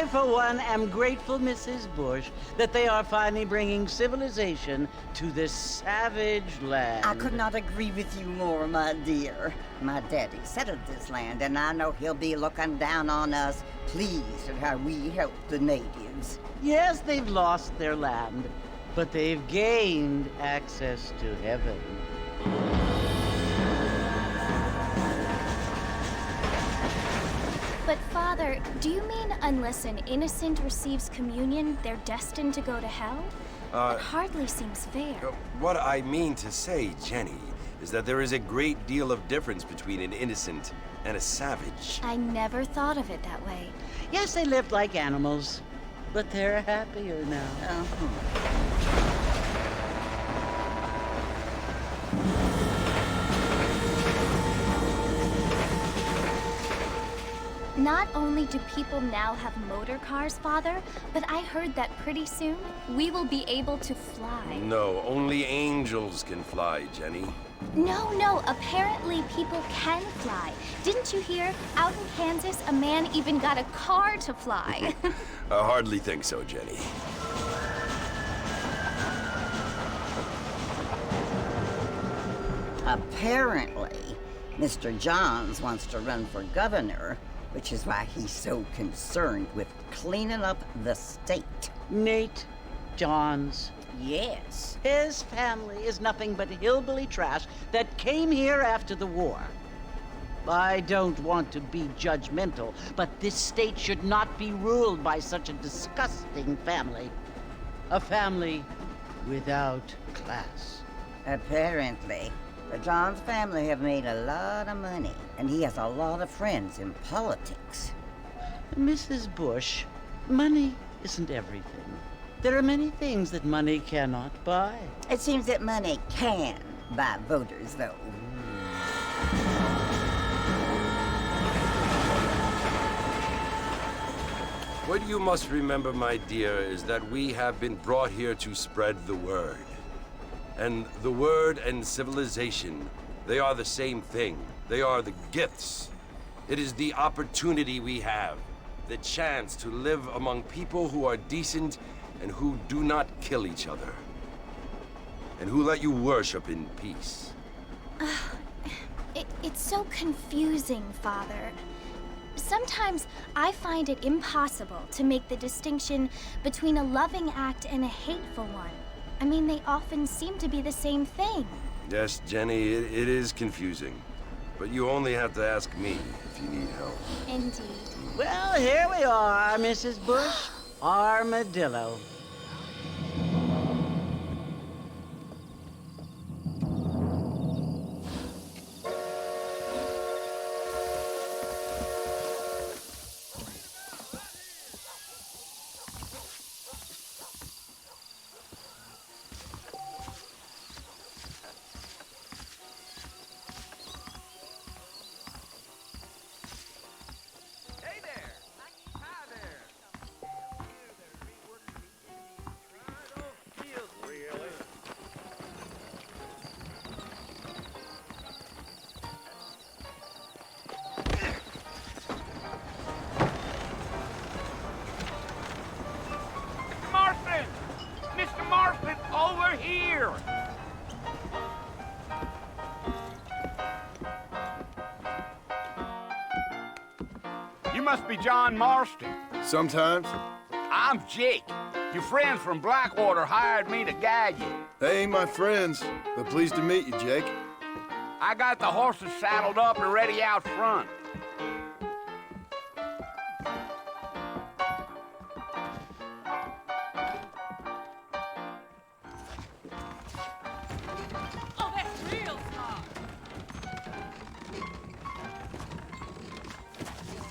I, for one, am grateful, Mrs. Bush, that they are finally bringing civilization to this savage land. I could not agree with you more, my dear. My daddy settled this land, and I know he'll be looking down on us, pleased at how we help the natives. Yes, they've lost their land, but they've gained access to heaven. But, Father, do you mean unless an innocent receives communion, they're destined to go to hell? That hardly seems fair. What I mean to say, Jenny, is that there is a great deal of difference between an innocent and a savage. I never thought of it that way. Yes, they lived like animals, but they're happier now. Not only do people now have motor cars, Father, but I heard that pretty soon we will be able to fly. No, only angels can fly, Jenny. No, apparently people can fly. Didn't you hear? Out in Kansas, a man even got a car to fly. I hardly think so, Jenny. Apparently, Mr. Johns wants to run for governor, which is why he's so concerned with cleaning up the state. Nate Johns. Yes. His family is nothing but hillbilly trash that came here after the war. I don't want to be judgmental, but this state should not be ruled by such a disgusting family. A family without class. Apparently. The Johns family have made a lot of money, and he has a lot of friends in politics. Mrs. Bush, money isn't everything. There are many things that money cannot buy. It seems that money can buy voters, though. What you must remember, my dear, is that we have been brought here to spread the word. And the word and civilization, they are the same thing. They are the gifts. It is the opportunity we have, the chance to live among people who are decent and who do not kill each other, and who let you worship in peace. It's so confusing, Father. Sometimes I find it impossible to make the distinction between a loving act and a hateful one. I mean, they often seem to be the same thing. Yes, Jenny, it is confusing. But you only have to ask me if you need help. Indeed. Well, here we are, Mrs. Bush. Armadillo. Mr. Marston, over here! You must be John Marston. Sometimes. I'm Jake. Your friends from Blackwater hired me to guide you. They ain't my friends, but pleased to meet you, Jake. I got the horses saddled up and ready out front.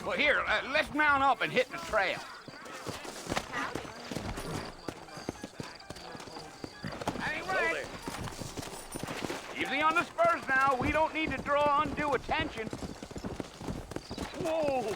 Well, here, let's mount up and hit the trail. Hey, right. Easy on the spurs now. We don't need to draw undue attention. Whoa!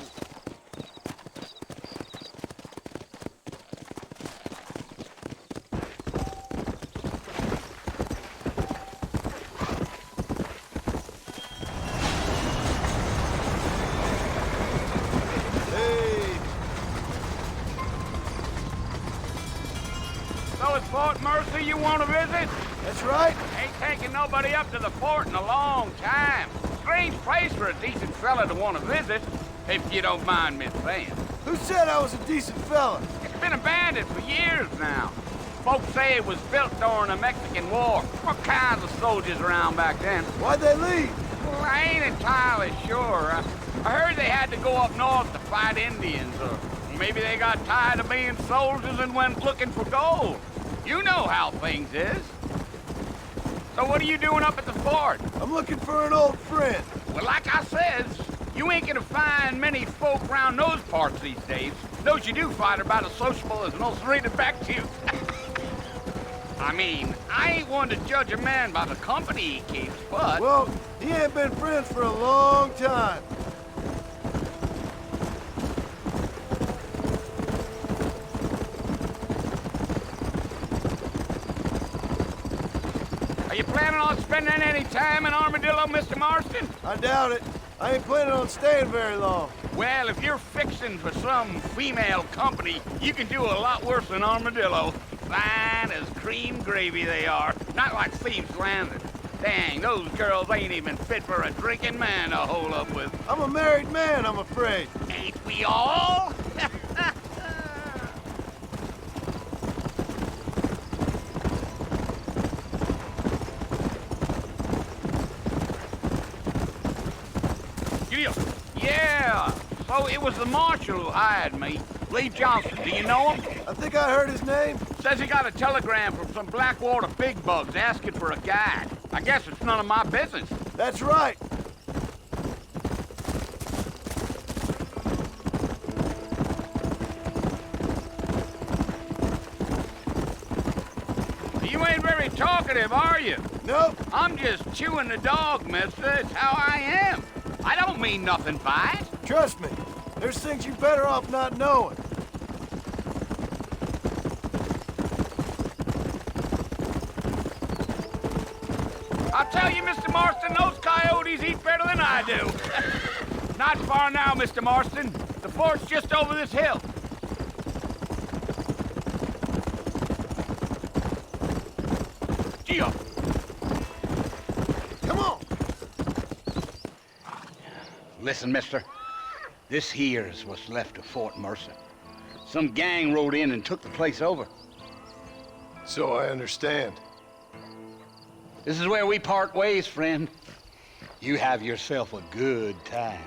Fort Mercy you want to visit? That's right. Ain't taking nobody up to the fort in a long time. Strange place for a decent fella to want to visit, if you don't mind me saying. Who said I was a decent fella? It's been abandoned for years now. Folks say it was built during the Mexican War. What kinds of soldiers around back then? Why'd they leave? Well, I ain't entirely sure. I heard they had to go up north to fight Indians, or maybe they got tired of being soldiers and went looking for gold. You know how things is. So what are you doing up at the fort? I'm looking for an old friend. Well, like I says, you ain't gonna find many folk around those parts these days. Those you do find are about as sociable as an ulcerated back tooth. I mean, I ain't one to judge a man by the company he keeps, but... Well, he ain't been friends for a long time. Are you planning on spending any time in Armadillo, Mr. Marston? I doubt it. I ain't planning on staying very long. Well, if you're fixing for some female company, you can do a lot worse than Armadillo. Fine as cream gravy they are. Not like Thieves Landing. Dang, those girls ain't even fit for a drinking man to hole up with. I'm a married man, I'm afraid. Ain't we all? Yeah, so it was the marshal who hired me. Lee Johnson, do you know him? I think I heard his name. Says he got a telegram from some Blackwater big bugs asking for a guide. I guess it's none of my business. That's right. You ain't very talkative, are you? Nope. I'm just chewing the dog, mister. It's how I am. I don't mean nothing by it. Trust me. There's things you're better off not knowing. I'll tell you, Mr. Marston, those coyotes eat better than I do. Not far now, Mr. Marston. The fort's just over this hill. Gee up. Come on. Listen, mister. This here's what's left of Fort Mercer. Some gang rode in and took the place over. So I understand. This is where we part ways, friend. You have yourself a good time.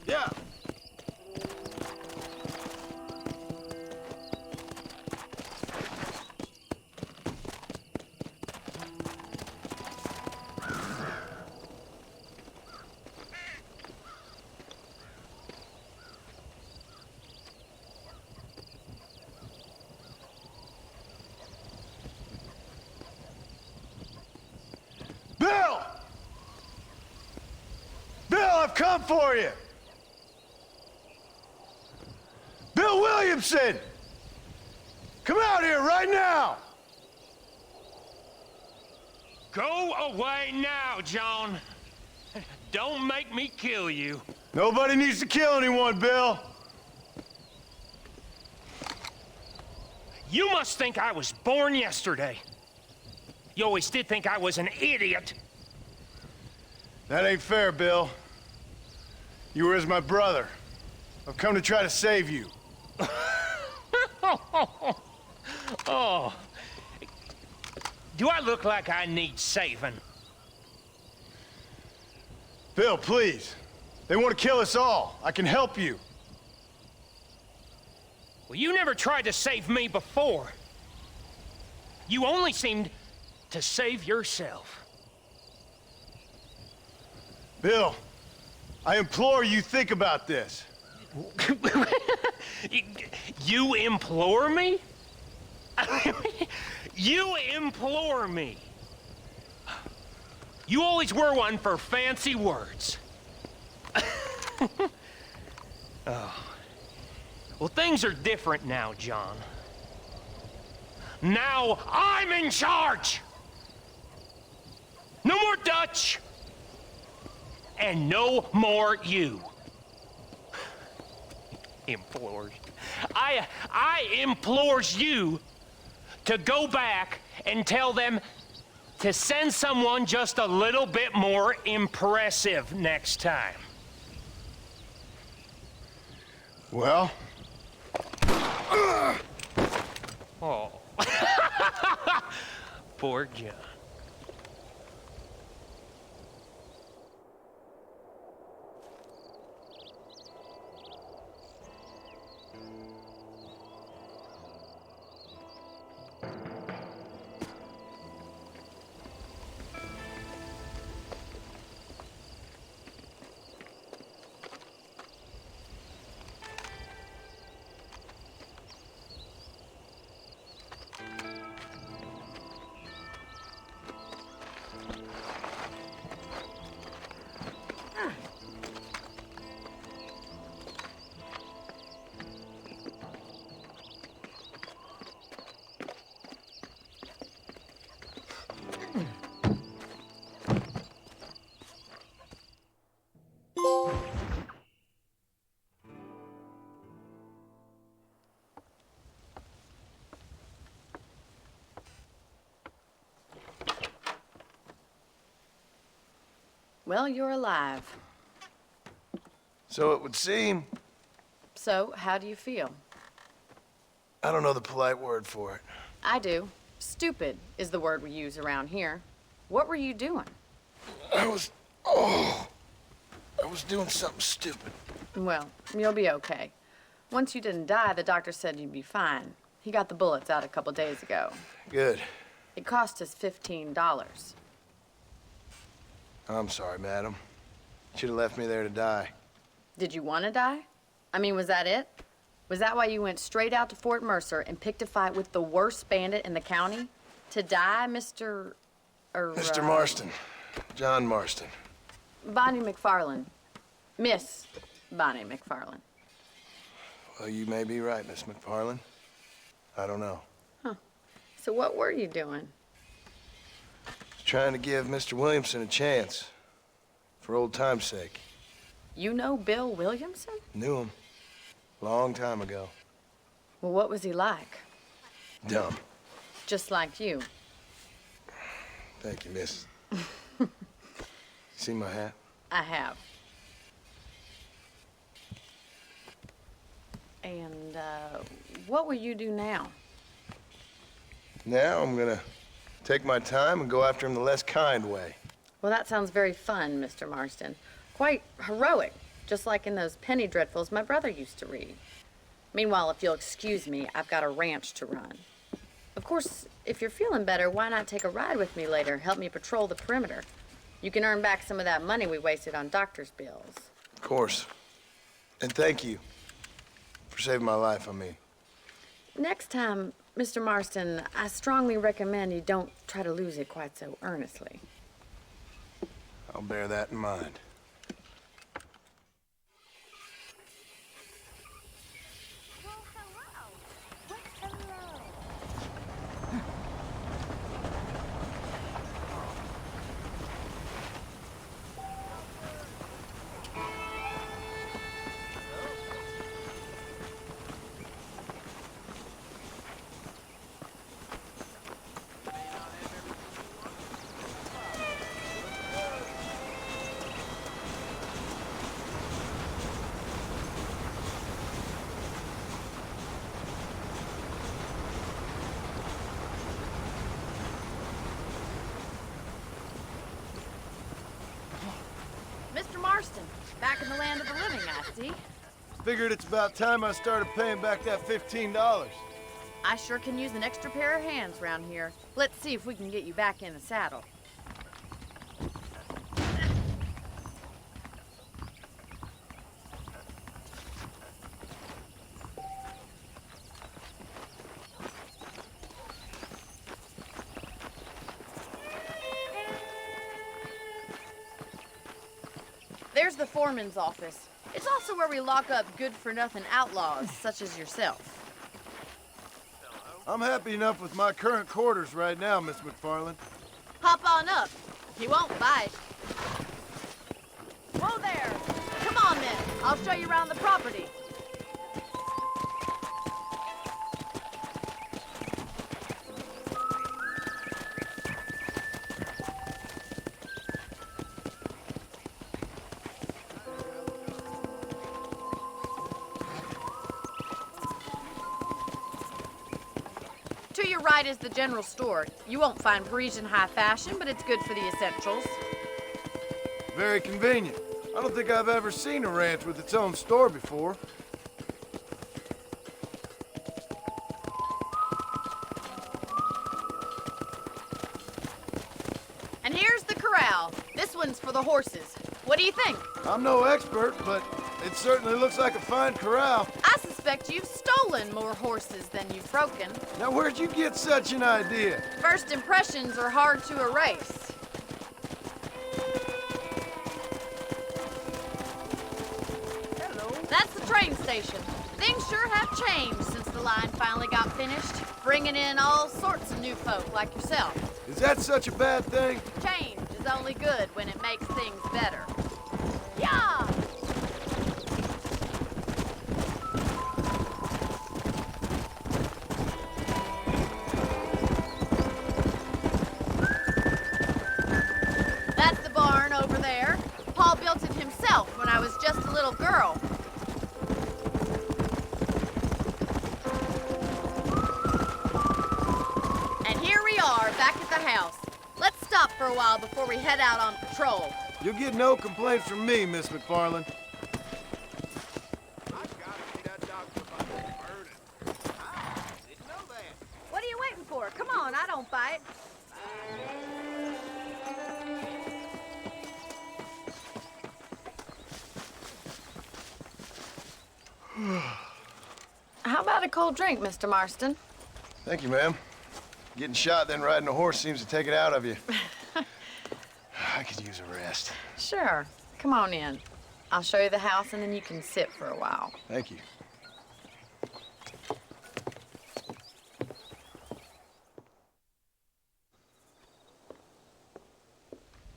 Yeah. Bill! Bill, I've come for you! Bill Williamson! Come out here right now! Go away now, John. Don't make me kill you. Nobody needs to kill anyone, Bill. You must think I was born yesterday. You always did think I was an idiot. That ain't fair, Bill. You were as my brother. I've come to try to save you. Oh. Do I look like I need saving? Bill, please. They want to kill us all. I can help you. Well, you never tried to save me before. You only seemed to save yourself. Bill, I implore you, think about this. You implore me? You implore me. You always were one for fancy words. Oh. Well, things are different now, John. Now I'm in charge. No more Dutch. And no more you. Implores. I implores you to go back and tell them to send someone just a little bit more impressive next time. Well? Oh. Poor John. Well, you're alive. So it would seem. So, how do you feel? I don't know the polite word for it. I do. Stupid is the word we use around here. What were you doing? I was doing something stupid. Well, you'll be okay. Once you didn't die, the doctor said you'd be fine. He got the bullets out a couple days ago. Good. It cost us $15. I'm sorry, madam. Should have left me there to die. Did you want to die? I mean, was that it? Was that why you went straight out to Fort Mercer and picked a fight with the worst bandit in the county? To die, Mr. Mr. Marston. John Marston. Bonnie McFarland. Miss Bonnie McFarland. Well, you may be right, Miss McFarland. I don't know. Huh. So what were you doing? Trying to give Mr. Williamson a chance. For old time's sake. You know Bill Williamson? Knew him. Long time ago. Well, what was he like? Dumb. Just like you. Thank you, miss. See my hat? I have. And, what will you do now? Now I'm gonna take my time and go after him the less kind way. Well, that sounds very fun, Mr. Marston. Quite heroic, just like in those penny dreadfuls my brother used to read. Meanwhile, if you'll excuse me, I've got a ranch to run. Of course, if you're feeling better, why not take a ride with me later? Help me patrol the perimeter. You can earn back some of that money we wasted on doctor's bills. Of course. And thank you for saving my life, I mean. Next time, Mr. Marston, I strongly recommend you don't try to lose it quite so earnestly. I'll bear that in mind. Mr. Marston, back in the land of the living, I see. Figured it's about time I started paying back that $15. I sure can use an extra pair of hands around here. Let's see if we can get you back in the saddle. There's the foreman's office. It's also where we lock up good-for-nothing outlaws, such as yourself. I'm happy enough with my current quarters right now, Miss McFarland. Hop on up. He won't bite. Whoa there! Come on, then. I'll show you around the property. To your right is the general store. You won't find Parisian high fashion, but it's good for the essentials. Very convenient. I don't think I've ever seen a ranch with its own store before. And here's the corral. This one's for the horses. What do you think? I'm no expert, but it certainly looks like a fine corral. I suspect you've stolen more horses than you've broken. Now, where'd you get such an idea? First impressions are hard to erase. Hello. That's the train station. Things sure have changed since the line finally got finished, bringing in all sorts of new folk like yourself. Is that such a bad thing? Change is only good when it makes things better. Yeah! That's the barn over there. Paul built it himself when I was just a little girl. And here we are, back at the house. Let's stop for a while before we head out on patrol. You'll get no complaints from me, Miss McFarland. What are you waiting for? Come on, I don't bite. How about a cold drink, Mr. Marston? Thank you, ma'am. Getting shot, then riding a horse seems to take it out of you. I could use a rest. Sure. Come on in. I'll show you the house, and then you can sit for a while. Thank you.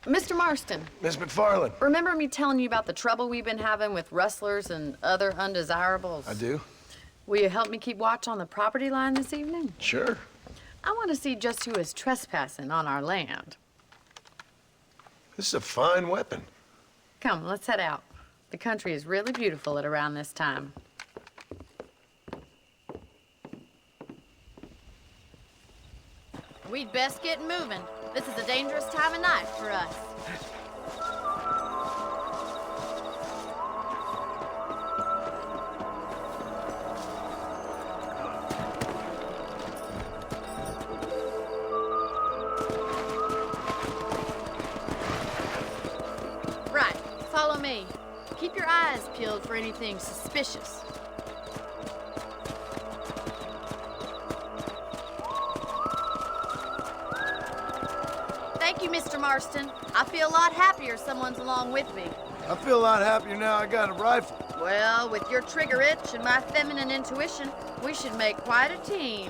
Mr. Marston, Miss McFarland. remember me telling you about the trouble we've been having with rustlers and other undesirables? I do? Will you help me keep watch on the property line this evening? Sure. I want to see just who is trespassing on our land. This is a fine weapon. Come, let's head out. The country is really beautiful at around this time. We'd best get moving. This is a dangerous time of night for us. Right, follow me. Keep your eyes peeled for anything suspicious. Thank you, Mr. Marston. I feel a lot happier someone's along with me. I feel a lot happier now I got a rifle. Well, with your trigger itch and my feminine intuition, we should make quite a team.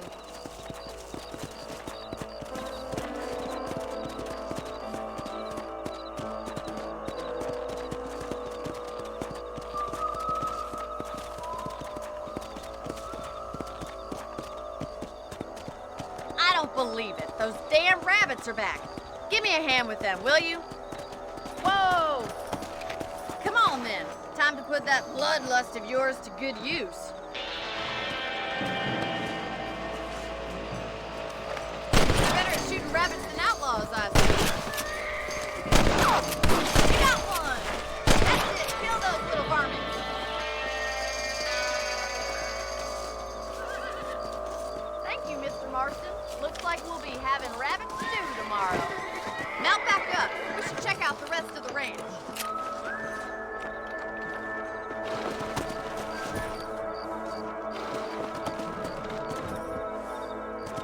I don't believe it. Those damn rabbits are back. Give me a hand with them, will you? Whoa! Come on, then. Time to put that bloodlust of yours to good use. You're better at shooting rabbits than outlaws, I see. You got one! That's it. Kill those little varmints. Thank you, Mr. Marston. Looks like we'll be having rabbit stew tomorrow. Mount back up. We should check out the rest of the ranch.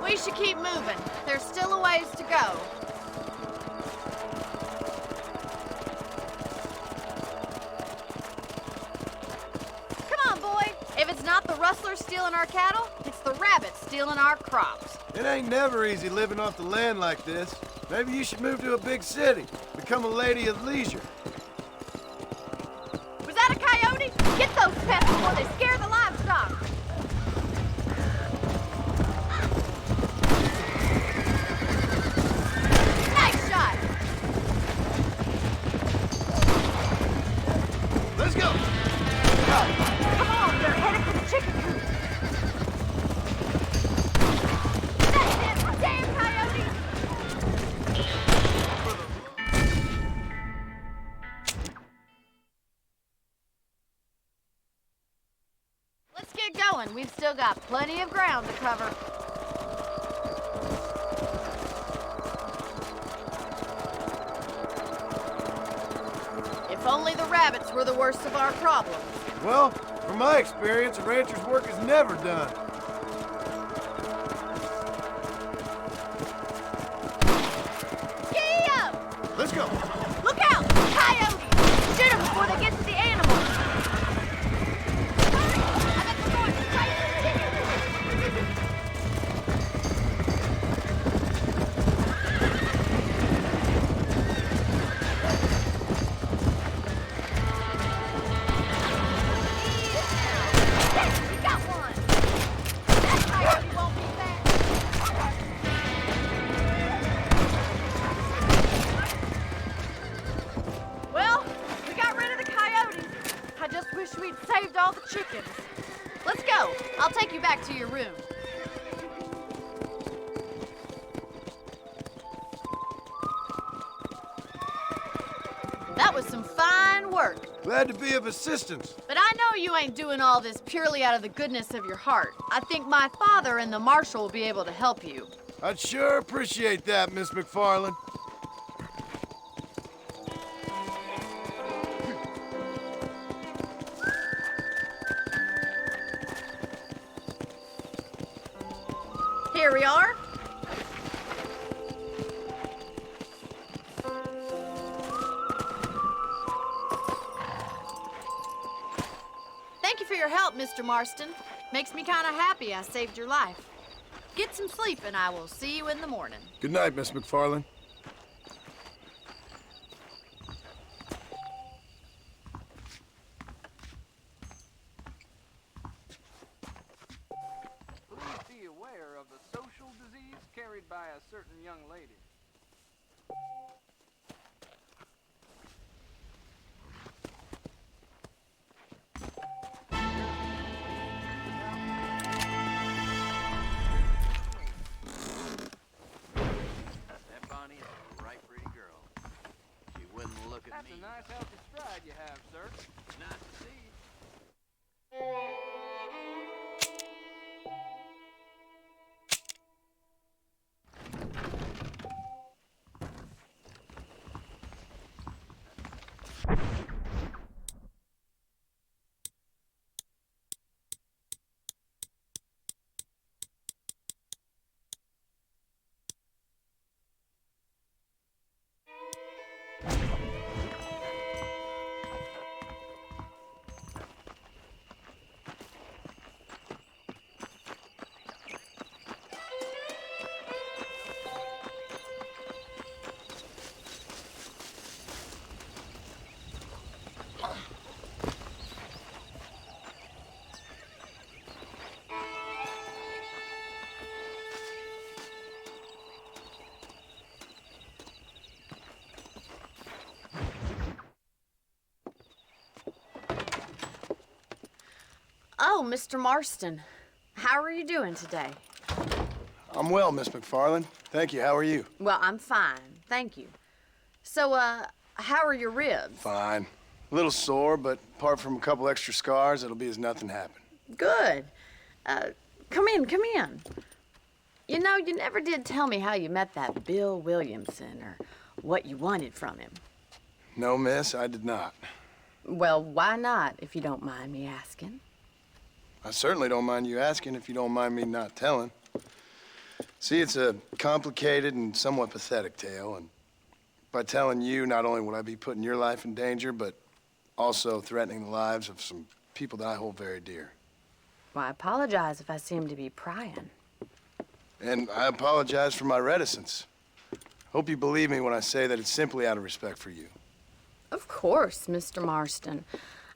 We should keep moving. There's still a ways to go. Come on, boy. If it's not the rustlers stealing our cattle, it's the rabbits stealing our crops. It ain't never easy living off the land like this. Maybe you should move to a big city. Become a lady of leisure. Was that a coyote? Get those pests before they scare the livestock. Nice shot. Let's go! Come on, they're headed for the chicken coop. That's it, damn coyote. Let's get going. We've still got plenty of ground to cover. If only the rabbits were the worst of our problems. Well, from my experience, a rancher's work is never done. Gee up! Let's go! Look out! Coyotes! Shoot them before they get to the animals! Hurry! I bet they're going to chase the chickens! Yes, we got one! That coyote won't be back! Well, we got rid of the coyotes. I just wish we'd saved all the chickens. Let's go. I'll take you back to your room. That was some fine work. Glad to be of assistance. But I know you ain't doing all this purely out of the goodness of your heart. I think my father and the marshal will be able to help you. I'd sure appreciate that, Miss McFarland. Here we are. Thank you for your help, Mr. Marston. Makes me kind of happy I saved your life. Get some sleep and I will see you in the morning. Good night, Miss McFarland. Please be aware of the social disease carried by a certain young lady. nice healthy stride you have, sir. Nice to see you. Oh, Mr. Marston. How are you doing today? I'm well, Miss McFarland. Thank you. How are you? Well, I'm fine. Thank you. So, how are your ribs? Fine. A little sore, but apart from a couple extra scars, it'll be as nothing happened. Good. Come in, come in. You know, you never did tell me how you met that Bill Williamson or what you wanted from him. No, miss, I did not. Well, why not, if you don't mind me asking? I certainly don't mind you asking if you don't mind me not telling. See, it's a complicated and somewhat pathetic tale, and by telling you, not only would I be putting your life in danger, but also threatening the lives of some people that I hold very dear. Well, I apologize if I seem to be prying. And I apologize for my reticence. Hope you believe me when I say that it's simply out of respect for you. Of course, Mr. Marston.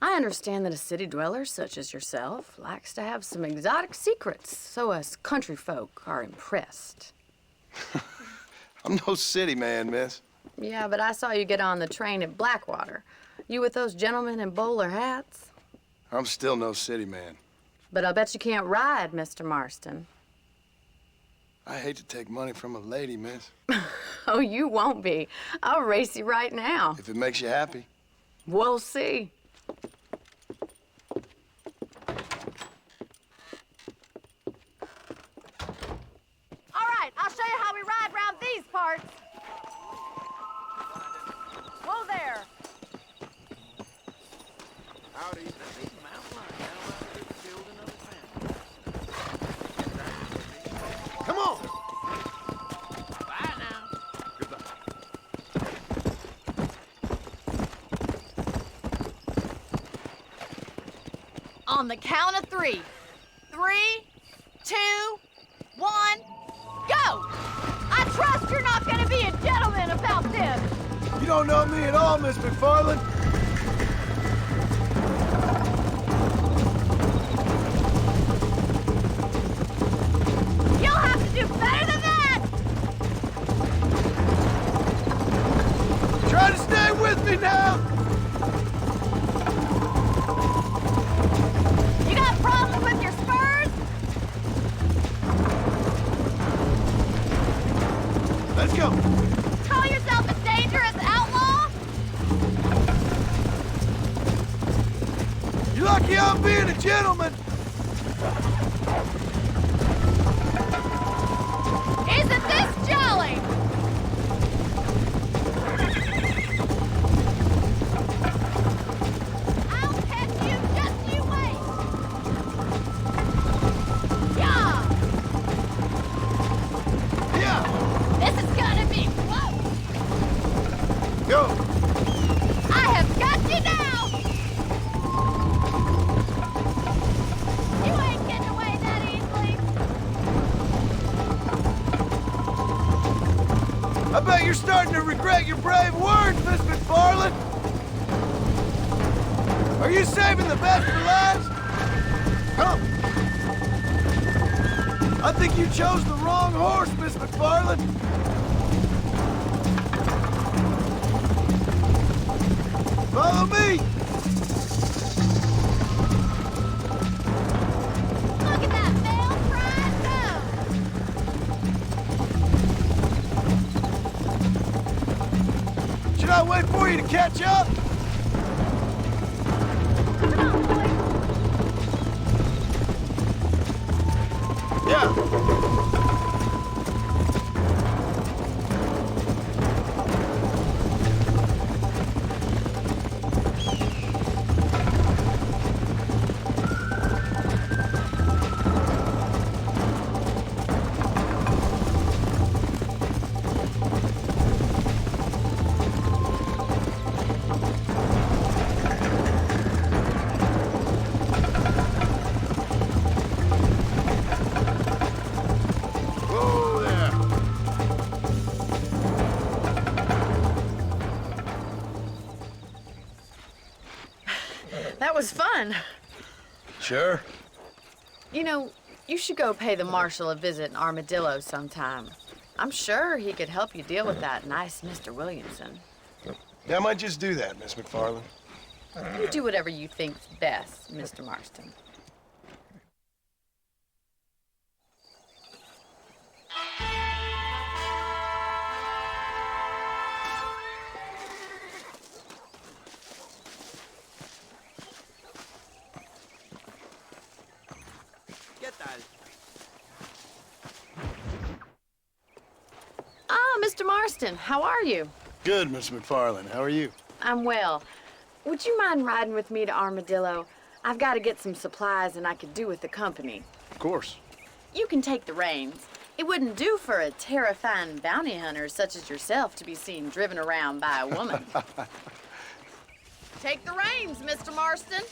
I understand that a city dweller such as yourself likes to have some exotic secrets, so us country folk are impressed. I'm no city man, miss. Yeah, but I saw you get on the train at Blackwater. You with those gentlemen in bowler hats? I'm still no city man. But I'll bet you can't ride, Mr. Marston. I hate to take money from a lady, miss. Oh, you won't be. I'll race you right now. If it makes you happy. We'll see. All right, I'll show you how we ride around these parts. Whoa there. Howdy. These mountain lions down around here killed another family. Come on! Bye now. Goodbye. On the count of 3. 3, 2, 1, go! I trust you're not gonna be a gentleman about this. You don't know me at all, Miss McFarland. You'll have to do better than that! Try to stay with me now! You got problems with your spurs? Let's go! Call yourself a dangerous outlaw? You're lucky I'm being a gentleman! Isn't this jolly? I'll catch you, just you wait. Yeah, Yeah! this is gonna be close. Go! I have got you now. You ain't getting away that easily. I bet you're starting to regret your brave words, Miss McFarland! Are you saving the best for last? Come! I think you chose the wrong horse, Miss McFarland! Follow me! Look at that male pride go. Should I wait for you to catch up? That was fun. Sure. You know, you should go pay the marshal a visit in Armadillo sometime. I'm sure he could help you deal with that nice Mr. Williamson. Yeah, I might just do that, Miss McFarland. You do whatever you think's best, Mr. Marston. Ah, Mr. Marston, how are you? Good, Miss McFarland. How are you? I'm well. Would you mind riding with me to Armadillo? I've got to get some supplies and I could do with the company. Of course. You can take the reins. It wouldn't do for a terrifying bounty hunter such as yourself to be seen driven around by a woman. Take the reins, Mr. Marston.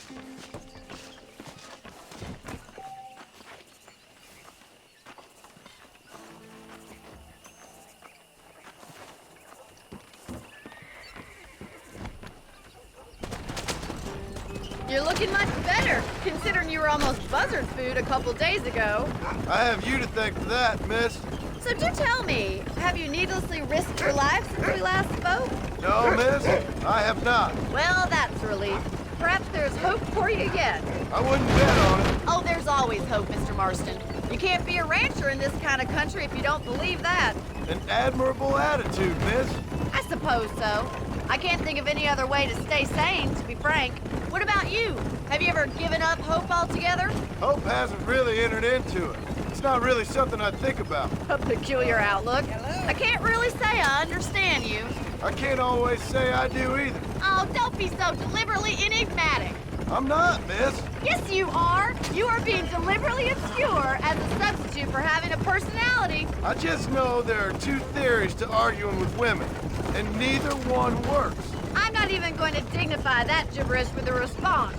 You're looking much better, considering you were almost buzzard food a couple days ago. I have you to thank for that, miss. So do tell me, have you needlessly risked your life since we last spoke? No, miss, I have not. Well, that's a relief. Perhaps there's hope for you yet. I wouldn't bet on it. Oh, there's always hope, Mr. Marston. You can't be a rancher in this kind of country if you don't believe that. An admirable attitude, miss. I suppose so. I can't think of any other way to stay sane, to be frank. What about you? Have you ever given up hope altogether? Hope hasn't really entered into it. It's not really something I think about. A peculiar outlook. I can't really say I understand you. I can't always say I do either. Oh, don't be so deliberately enigmatic. I'm not, miss. Yes, you are. You are being deliberately obscure as a substitute for having a personality. I just know there are two theories to arguing with women, and neither one works. I'm not even going to dignify that gibberish with a response.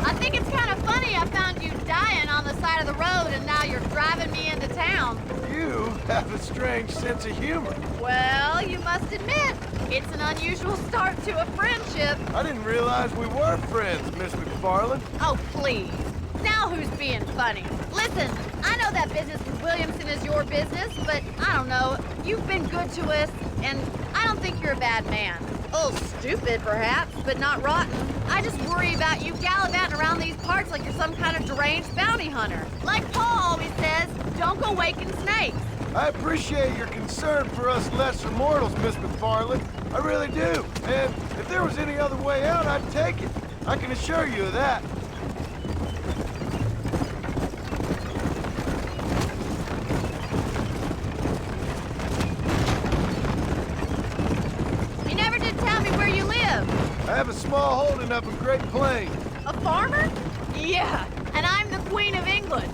I think it's kind of funny I found you dying on the side of the road and now you're driving me into town. You have a strange sense of humor. Well, you must admit, it's an unusual start to a friendship. I didn't realize we were friends, Miss McFarland. Oh, please. Now who's being funny? Listen, I know that business with Williamson is your business, but I don't know. You've been good to us, and I don't think you're a bad man. A little stupid, perhaps, but not rotten. I just worry about you gallivanting around these parts like you're some kind of deranged bounty hunter. Like Paul always says, don't go waking snakes. I appreciate your concern for us lesser mortals, Miss McFarland. I really do. And if there was any other way out, I'd take it. I can assure you of that. You never did tell me where you live. I have a small holding up in Great Plains. A farmer? Yeah, and I'm the Queen of England.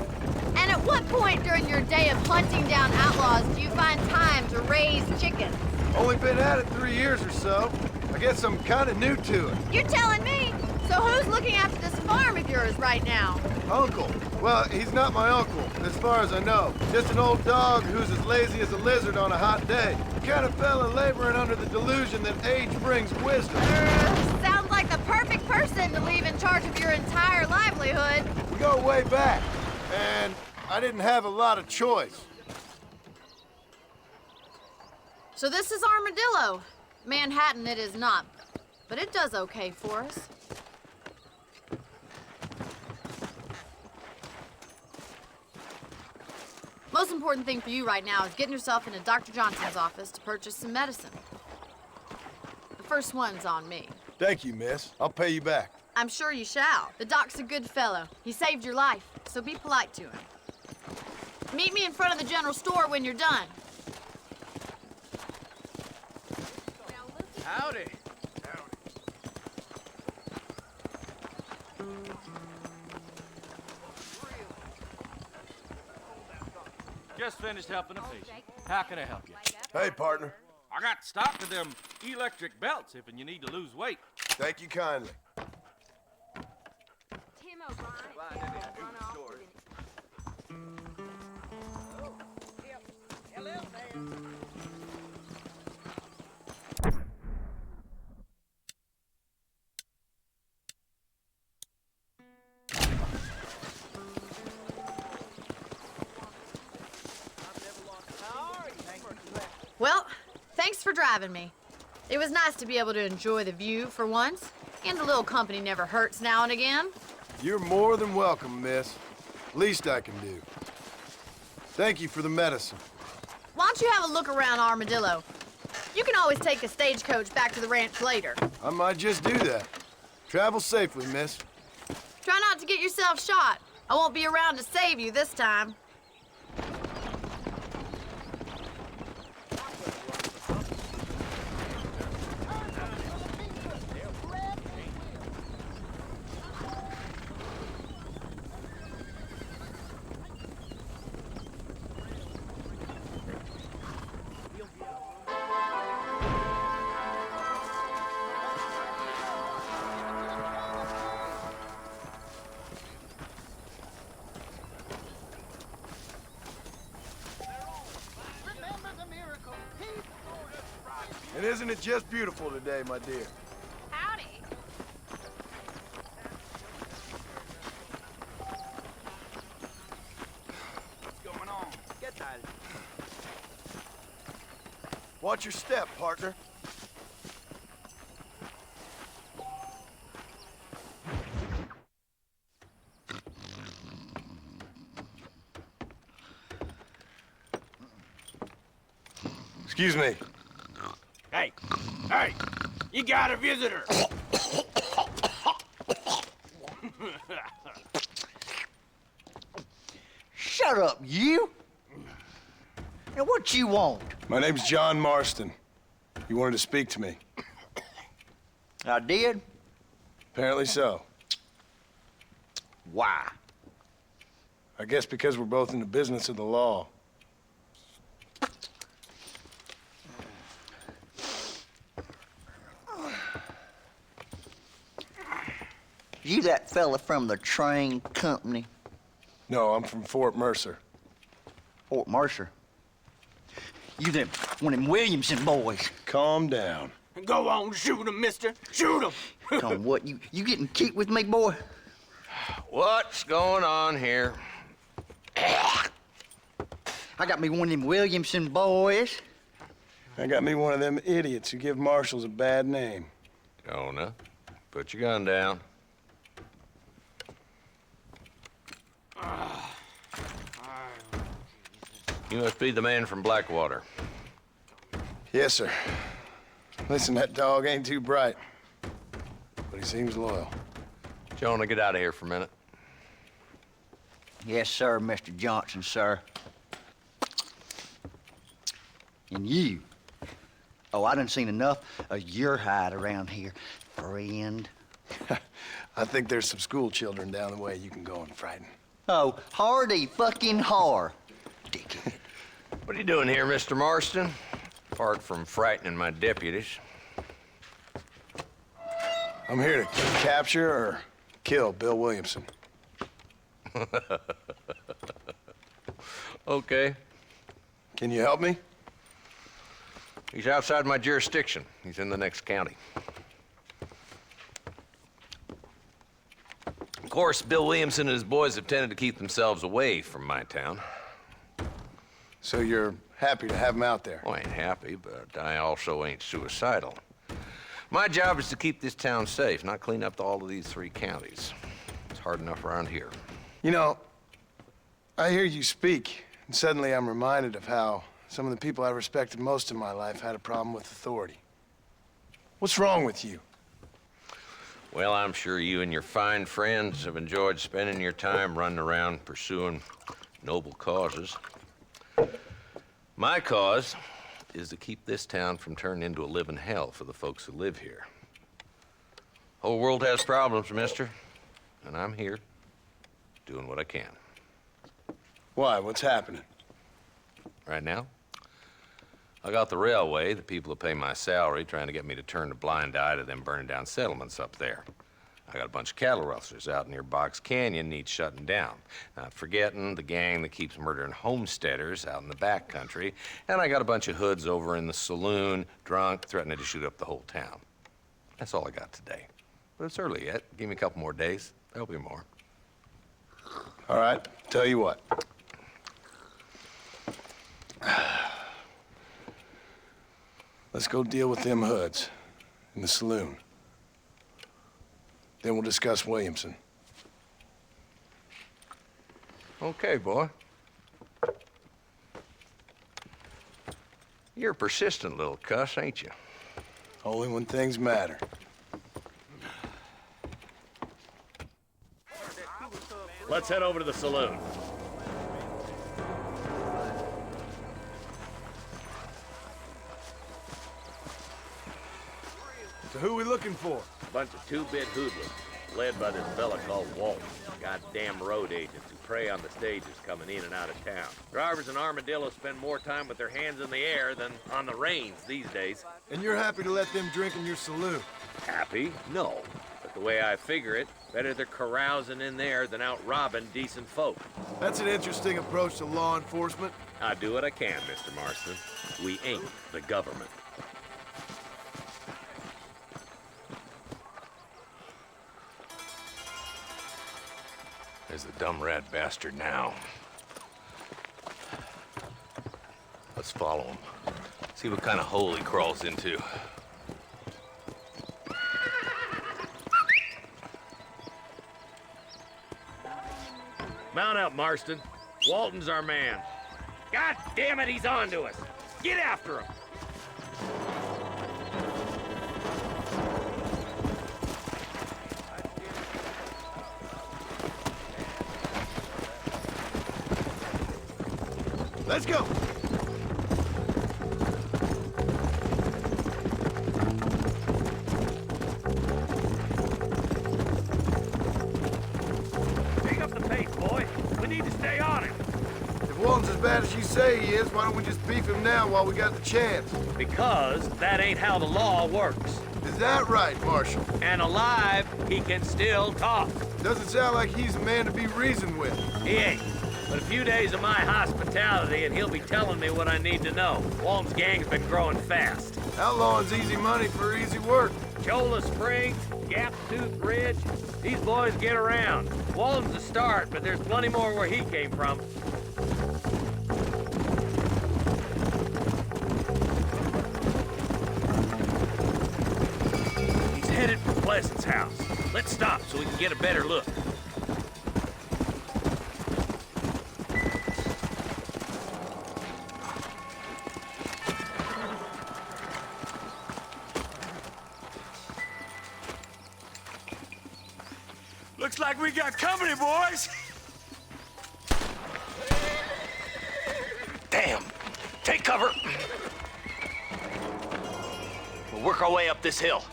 And at what point during your day of hunting down outlaws do you find time to raise chickens? Only been at it 3 years or so. I guess I'm kind of new to it. You're telling me? So who's looking after this farm of yours right now? Uncle. Well, he's not my uncle, as far as I know. Just an old dog who's as lazy as a lizard on a hot day. Kind of fella laboring under the delusion that age brings wisdom. Sounds like the perfect person to leave in charge of your entire livelihood. We go way back, and I didn't have a lot of choice. So this is Armadillo. Manhattan it is not, but it does okay for us. Most important thing for you right now is getting yourself into Dr. Johnson's office to purchase some medicine. First one's on me. Thank you, miss. I'll pay you back. I'm sure you shall. The doc's a good fellow. He saved your life, so be polite to him. Meet me in front of the general store when you're done. Howdy. Just finished helping a patient. How can I help you? Hey, partner. I got stock of them electric belts if you need to lose weight. Thank you kindly. Tim O'Brien. Well, thanks for driving me. It was nice to be able to enjoy the view for once, and a little company never hurts now and again. You're more than welcome, miss. Least I can do. Thank you for the medicine. Why don't you have a look around Armadillo? You can always take a stagecoach back to the ranch later. I might just do that. Travel safely, miss. Try not to get yourself shot. I won't be around to save you this time. And isn't it just beautiful today, my dear? Howdy. What's going on? Get that. Watch your step, partner. Excuse me. Hey, hey, you got a visitor. Shut up, you! Now, what you want? My name's John Marston. You wanted to speak to me. I did? Apparently so. Why? I guess because we're both in the business of the law. You that fella from the train company? No, I'm from Fort Mercer. Fort Mercer? You them, one of them Williamson boys. Calm down. Go on, shoot him, mister. Shoot him. Come on, what, you getting kicked with me, boy? What's going on here? I got me one of them Williamson boys. I got me one of them idiots who give marshals a bad name. Jonah, put your gun down. You must be the man from Blackwater. Yes, sir. Listen, that dog ain't too bright, but he seems loyal. Jonah, get out of here for a minute. Yes, sir, Mr. Johnson, sir. And you. Oh, I done seen enough of your hide around here, friend. I think there's some school children down the way you can go and frighten. Oh, hardy fucking har. Dickhead. What are you doing here, Mr. Marston? Apart from frightening my deputies. I'm here to capture or kill Bill Williamson. Okay. Can you help me? He's outside my jurisdiction. He's in the next county. Of course, Bill Williamson and his boys have tended to keep themselves away from my town. So you're happy to have him out there? Well, I ain't happy, but I also ain't suicidal. My job is to keep this town safe, not clean up all of these 3 counties. It's hard enough around here. You know, I hear you speak, and suddenly I'm reminded of how some of the people I respected most in my life had a problem with authority. What's wrong with you? Well, I'm sure you and your fine friends have enjoyed spending your time running around pursuing noble causes. My cause is to keep this town from turning into a living hell for the folks who live here. Whole world has problems, mister, and I'm here doing what I can. Why? What's happening? Right now, I got the railway, the people who pay my salary, trying to get me to turn a blind eye to them burning down settlements up there. I got a bunch of cattle rustlers out near Box Canyon needs shutting down. Not forgetting the gang that keeps murdering homesteaders out in the back country. And I got a bunch of hoods over in the saloon, drunk, threatening to shoot up the whole town. That's all I got today. But it's early yet. Give me a couple more days. There'll be more. All right, tell you what. Let's go deal with them hoods in the saloon. Then we'll discuss Williamson. Okay, boy. You're a persistent little cuss, ain't you? Only when things matter. Let's head over to the saloon. So who are we looking for? Bunch of two-bit hoodlums, led by this fella called Walton. Goddamn road agents who prey on the stages coming in and out of town. Drivers in Armadillo spend more time with their hands in the air than on the reins these days. And you're happy to let them drink in your saloon? Happy? No. But the way I figure it, better they're carousing in there than out robbing decent folk. That's an interesting approach to law enforcement. I do what I can, Mr. Marston. We ain't the government. There's the dumb rat bastard now. Let's follow him. See what kind of hole he crawls into. Mount up, Marston. Walton's our man. God damn it, he's on to us. Get after him. Let's go. Pick up the pace, boy. We need to stay on him. If Walton's as bad as you say he is, why don't we just beef him now while we got the chance? Because that ain't how the law works. Is that right, Marshal? And alive, he can still talk. Doesn't sound like he's a man to be reasoned with. He ain't. But a few days of my hospitality and he'll be telling me what I need to know. Walton's gang's been growing fast. Outlawing's easy money for easy work. Cholla Springs, Gap Tooth Ridge, these boys get around. Walton's the start, but there's plenty more where he came from. He's headed for Pleasant's house. Let's stop so we can get a better look. Looks like we got company, boys. Damn! Take cover! We'll work our way up this hill.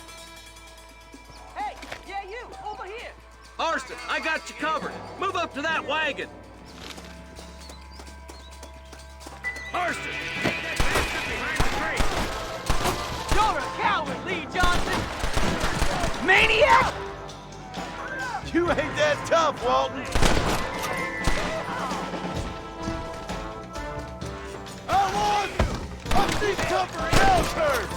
Hey, yeah, you, over here. Marston, I got you covered. Move up to that wagon. Marston, take that bastard behind the tree. You're a coward, Lee Johnson. Maniac! You ain't that tough, Walton. I want you! I've seen tougher hell turns!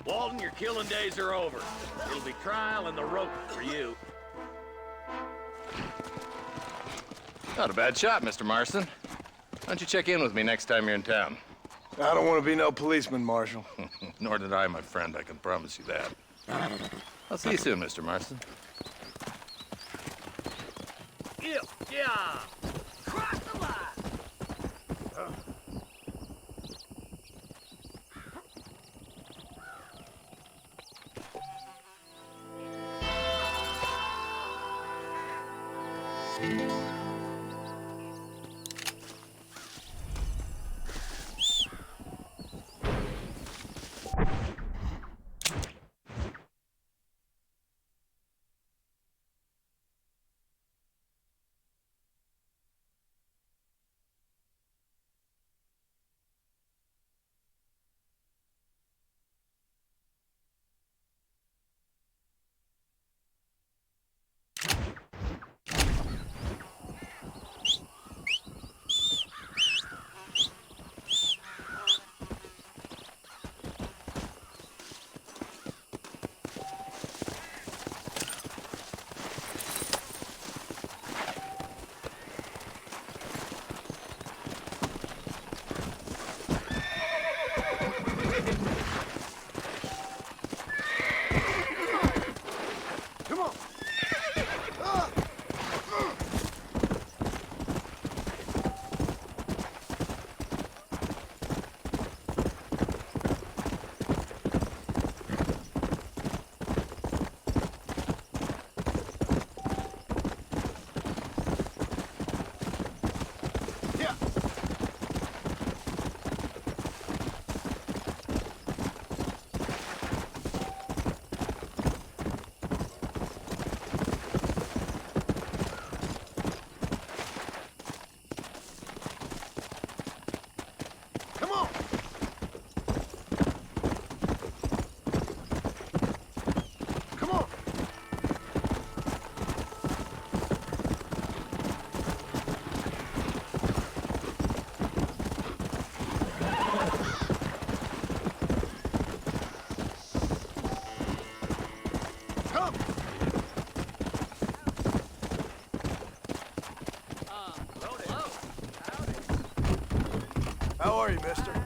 Walton, your killing days are over. It'll be trial and the rope for you. Not a bad shot, Mr. Marston. Why don't you check in with me next time you're in town? I don't want to be no policeman, Marshal. Nor did I, my friend. I can promise you that. I'll see you soon, Mr. Marston. Yeah. Cross the line! How are you, mister?